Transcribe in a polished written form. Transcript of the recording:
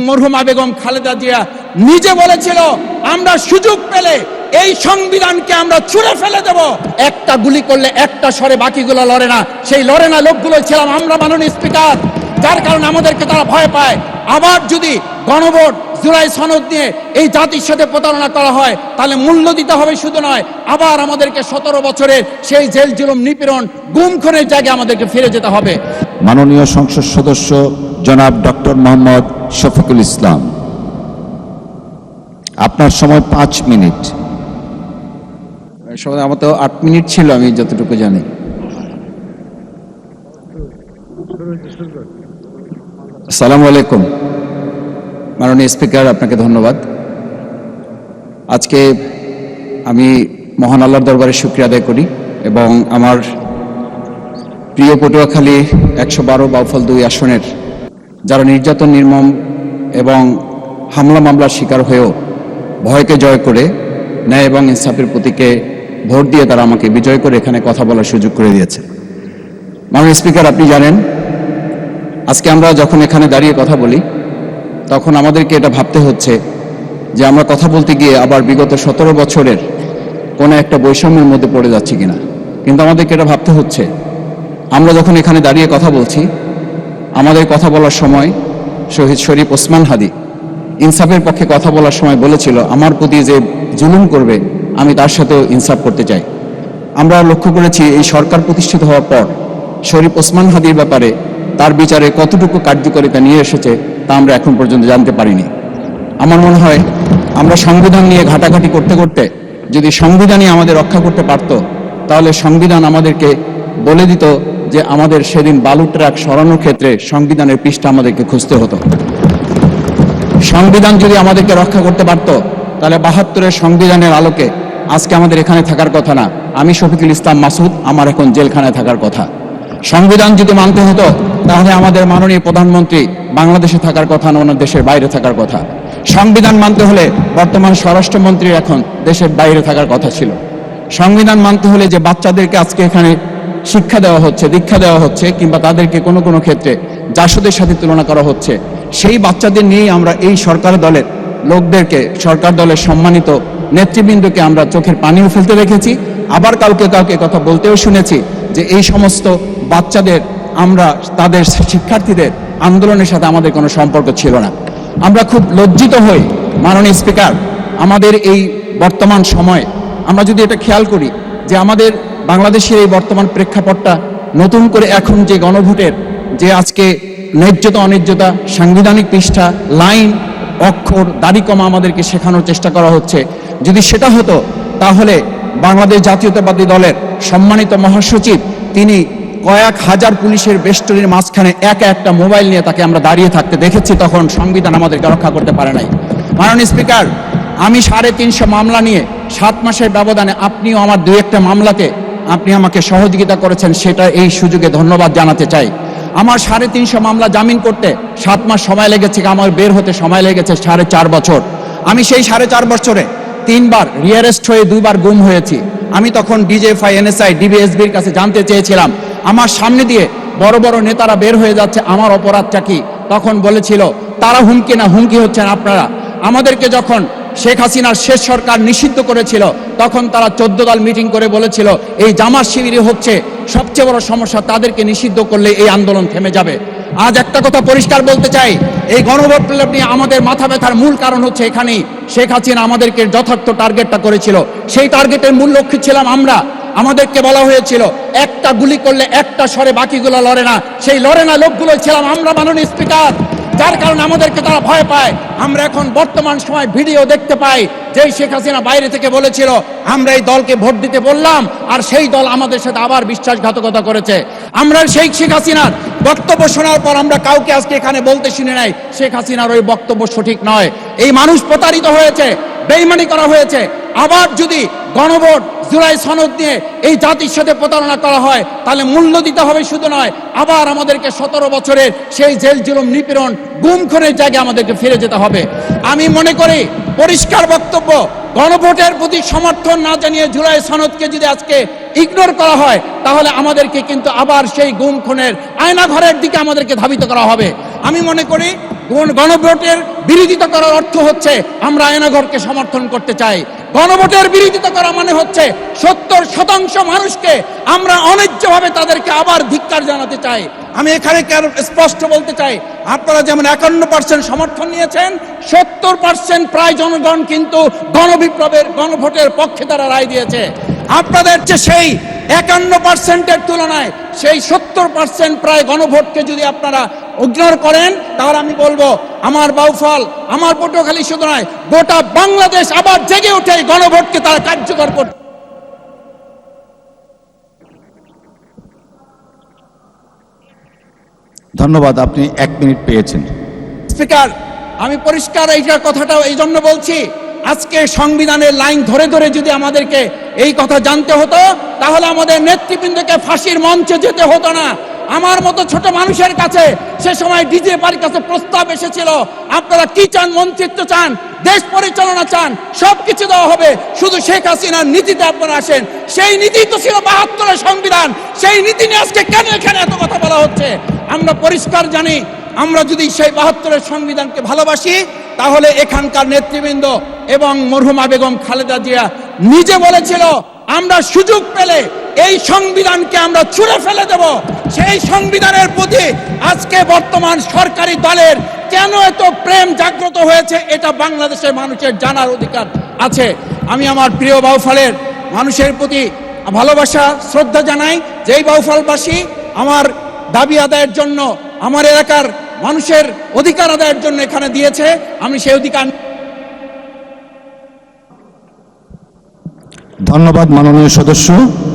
মরহুমা বেগম খালেদা জিয়া নিজে বলেছিল, আমরা সুযোগ পেলে এই সংবিধানকে আমরা ছুঁড়ে ফেলে দেব। একটা গুলি করলে একটা সরে বাকিগুলো লড়ে না, সেই লড়ে না লোকগুলো ছিলাম আমরা, মাননীয় স্পিকার। যার কারণে আমাদেরকে তারা ভয় পায়। আবার যদি গণভোট জুলাই সনদ নিয়ে এই জাতির সাথে প্রতারণা করা হয়, তাহলে মূল্য দিতে হবে শুধু নয়, আবার আমাদেরকে 17 বছরের সেই জেল জুলুম নিপীড়ন গুম খুনের জায়গায় আমাদেরকে ফিরে যেতে হবে। মাননীয় সংসদ সদস্য জনাব ডক্টর মোহাম্মদ শফিকুল ইসলাম, আপনার সময় 5 মিনিট। আমার তো 8 মিনিট ছিল, আমি যতটুকু জানি। আসসালামু আলাইকুম। মাননীয় স্পিকার, আপনাকে ধন্যবাদ। আজকে আমি মহান আল্লাহর দরবারে শুকরিয়া আদায় করি এবং আমার প্রিয় পটুয়াখালী 112 বাউফল 2 আসনের যারা নির্যাতন, নির্মম এবং হামলা মামলার শিকার হয়েও ভয়কে জয় করে ন্যায় এবং ইনসাফের প্রতীকে ভোট দিয়ে তারা আমাকে বিজয় করে এখানে কথা বলার সুযোগ করে দিয়েছে। মাননীয় স্পিকার, আপনি জানেন, আজকে আমরা যখন এখানে দাঁড়িয়ে কথা বলি তখন আমাদেরকে এটা ভাবতে হচ্ছে যে আমরা কথা বলতে গিয়ে আবার বিগত 17 বছরের কোনো একটা বৈষম্যের মধ্যে পড়ে যাচ্ছি কিনা। কিন্তু আমাদেরকে এটা ভাবতে হচ্ছে, আমরা যখন এখানে দাঁড়িয়ে কথা বলছি, আমাদের কথা বলার সময় শহীদ শরীফ ওসমান হাদি ইনসাফের পক্ষে কথা বলার সময় বলেছিল, আমার প্রতি যে জুলুম করবে আমি তার সাথেও ইনসাফ করতে চাই। আমরা লক্ষ্য করেছি এই সরকার প্রতিষ্ঠিত হওয়ার পর শরীফ ওসমান হাদির ব্যাপারে তার বিচারে কতটুকু কার্যকারিতা নিয়ে এসেছে তা আমরা এখন পর্যন্ত জানতে পারিনি। আমার মনে হয় আমরা সংবিধান নিয়ে ঘাটাঘাটি করতে করতে যদি সংবিধানই আমাদের রক্ষা করতে পারত, তাহলে সংবিধান আমাদেরকে বলে দিত যে আমাদের সেদিন বালু ট্রাক সরানোর ক্ষেত্রে সংবিধানের পৃষ্ঠা আমাদেরকে খুঁজতে হতো। সংবিধান যদি আমাদেরকে রক্ষা করতে পারত, তাহলে 72-এর সংবিধানের আলোকে আজকে আমাদের এখানে থাকার কথা না। আমি শফিকুল ইসলাম মাসুদ, আমার এখন জেলখানায় থাকার কথা। সংবিধান যদি মানতে হতো, তাহলে আমাদের মাননীয় প্রধানমন্ত্রী বাংলাদেশে থাকার কথা না, ওনার দেশের বাইরে থাকার কথা। সংবিধান মানতে হলে বর্তমান স্বরাষ্ট্রমন্ত্রী এখন দেশের বাইরে থাকার কথা ছিল। সংবিধান মানতে হলে যে বাচ্চাদেরকে আজকে এখানে শিক্ষা দেওয়া হচ্ছে, দীক্ষা দেওয়া হচ্ছে, কিংবা তাদেরকে কোনো কোনো ক্ষেত্রে জাসদের সাথে তুলনা করা হচ্ছে, সেই বাচ্চাদের নিয়েই আমরা এই সরকার দলের লোকদেরকে, সরকার দলের সম্মানিত নেতৃবৃন্দকে আমরা চোখের পানিও ফেলতে দেখেছি। আবার কাউকে কাউকে কথা বলতেও শুনেছি যে এই সমস্ত বাচ্চাদের, আমরা তাদের শিক্ষার্থীদের আন্দোলনের সাথে আমাদের কোনো সম্পর্ক ছিল না। আমরা খুব লজ্জিত হই মাননীয় স্পিকার, আমাদের এই বর্তমান সময়ে আমরা যদি এটা খেয়াল করি যে আমাদের বাংলাদেশের এই বর্তমান প্রেক্ষাপটটা নতুন করে এখন যে গণভোটের যে আজকে ন্যায্যতা অন্যায্যতা, সাংবিধানিক পৃষ্ঠা, লাইন, অক্ষর, দাড়িকমা আমাদেরকে শেখানোর চেষ্টা করা হচ্ছে, যদি সেটা হতো তাহলে বাংলাদেশ জাতীয়তাবাদী দলের সম্মানিত মহাসচিব তিনি কয়েক হাজার পুলিশের বেষ্টনীর মাঝখানে একা একটা মোবাইল নিয়ে তাকে আমরা দাঁড়িয়ে থাকতে দেখেছি, তখন সংবিধান আমাদেরকে রক্ষা করতে পারে নাই। মাননীয় স্পিকার, আমি 350 মামলা নিয়ে 7 মাসের ব্যবধানে, আপনিও আমার 2-1টা মামলাতে আপনি আমাকে সহযোগিতা করেছেন, সেটা এই সুযোগে ধন্যবাদ জানাতে চাই। আমার 350 মামলা জামিন করতে 7 মাস সময় লেগেছে, আমার বের হতে সময় লেগেছে 4.5 বছর। আমি সেই 4.5 বছরে 3 বার রিয়ারেস্ট হয়ে 2 বার গুম হয়েছি। আমি তখন ডিজিএফআই, এনএসআই, ডিবিএসবির কাছে জানতে চেয়েছিলাম, আমার সামনে দিয়ে বড় বড় নেতারা বের হয়ে যাচ্ছে, আমার অপরাধটা কি? তখন বলেছিল, তারা হুমকি না, হুমকি হচ্ছেন আপনারা। আমাদেরকে যখন শেখ হাসিনার শেষ সরকার নিষিদ্ধ করেছিল, তখন তারা 14 দল মিটিং করে বলেছিল এই জামাত শিবিরই হচ্ছে সবচেয়ে বড় সমস্যা, তাদেরকে নিষিদ্ধ করলে এই আন্দোলন থেমে যাবে। আজ একটা কথা পরিষ্কার বলতে চাই, এই গণভোট নিয়ে আমাদের মাথা ব্যথার মূল কারণ হচ্ছে এখানেই। শেখ হাসিনা আমাদেরকে যথার্থ টার্গেটটা করেছিল, সেই টার্গেটের মূল লক্ষ্য ছিলাম আমরা। আমাদেরকে বলা হয়েছিল একটা গুলি করলে একটা সরে বাকিগুলো লড়ে না, সেই লড়ে না লোকগুলো ছিলাম আমরা, মাননীয় স্পিকার। যার কারণে আমাদেরকে তারা ভয় পায়। আমরা এখন বর্তমান সময় ভিডিও দেখতে পাই, যেই শেখ হাসিনা বাইরে থেকে বলেছিল আমরা এই দলকে ভোট দিতে বললাম, আর সেই দল আমাদের সাথে আবার বিশ্বাসঘাতকতা করেছে। আমরা সেই শেখ হাসিনার বক্তব্য শোনার পর আমরা কাউকে আজকে এখানে বলতে শুনে নাই শেখ হাসিনার ওই বক্তব্য সঠিক নয়। এই মানুষ প্রতারিত হয়েছে, বেইমানি করা হয়েছে। আবার যদি গণভোট জুলাই সনদ নিয়ে এই জাতির সাথে প্রতারণা করা হয়, তাহলে মূল্য দিতে হবে শুধু নয়, আবার আমাদেরকে 17 বছরের সেই জেল জুলুম নিপীড়ন গুম খুনের জায়গায় আমাদেরকে ফিরে যেতে হবে। আমি মনে করি পরিষ্কার বক্তব্য, গণভোটের প্রতি সমর্থন না জানিয়ে জুলাই সনদকে যদি আজকে ইগনোর করা হয়, তাহলে আমাদেরকে কিন্তু আবার সেই গুম খুনের আয়নাঘরের দিকে আমাদেরকে ধাবিত করা হবে। আমি মনে করি গণভোটের বিরোধিতা করার অর্থ হচ্ছে আমরা আয়নাঘরকে সমর্থন করতে চাই। গণভোটের বিরোধিতা করা মানে হচ্ছে 70% মানুষকে আমরা অন্যায্যভাবে তাদেরকে আবার ধিক্কার জানাতে চাই। আমি এখানে স্পষ্ট বলতে চাই, আপনারা যেমন 51% সমর্থন নিয়েছেন, 70% প্রায় জনগণ কিন্তু গণবিপ্লবের গণভোটের পক্ষে তারা রায় দিয়েছে। আপনাদের যে সেই 51%-এর তুলনায় সেই 70% প্রায় গণভোটকে যদি আপনারা ইগনোর করেন, তাহলে আমি বলবো আমার বাউফল, আমার পটুয়াখালী শুধু নয়, গোটা বাংলাদেশ আবার জেগে উঠে এই গণভোটকে তারা কার্যকর করতে। ধন্যবাদ, আপনি 1 মিনিট পেয়েছেন। স্পিকার, আমি পরিষ্কার এইটা কথাটাও এই জন্য বলছি, আজকে সংবিধানের লাইন ধরে ধরে যদি আমাদেরকে এই কথা জানতে হতো, তাহলে আমাদের নেতৃবৃন্দকে ফাঁসির মঞ্চে যেতে হতো না। আমার মতো ছোট মানুষের কাছে সে সময় ডিজিএফআইয়ের কাছে প্রস্তাব এসেছিল, আপনারা কি চান, মন্ত্রিত্ব চান, দেশ পরিচালনা চান, সবকিছু দেওয়া হবে, শুধু শেখ হাসিনার নীতিতে আপনারা আসেন। সেই নীতি তো ছিল 72-এর সংবিধান, সেই নীতি নিয়ে আজকে কেন এখানে এত কথা বলা হচ্ছে? আমরা পরিষ্কার জানি, আমরা যদি সেই 72-এর সংবিধানকে ভালোবাসি, তাহলে এখানকার নেতৃবৃন্দ এবং মরহুমা বেগম খালেদা জিয়া নিজে বলেছিল, আমরা সুযোগ পেলে এই সংবিধানকে আমরা ছুঁড়ে ফেলে দেব। সেই সংবিধানের প্রতি আজকে বর্তমান সরকারি দলের কেন এত প্রেম জাগ্রত হয়েছে, এটা বাংলাদেশের মানুষের জানার অধিকার আছে। আমি আমার প্রিয় বাউফলের মানুষের প্রতি ভালোবাসা শ্রদ্ধা জানাই। যেই বাউফলবাসী আমার দাবি আদায়ের জন্য, আমার এলাকার মানুষের অধিকার আদায়ের জন্য এখানে দিয়েছে, আমি সেই অধিকার। ধন্যবাদ মাননীয় সদস্য।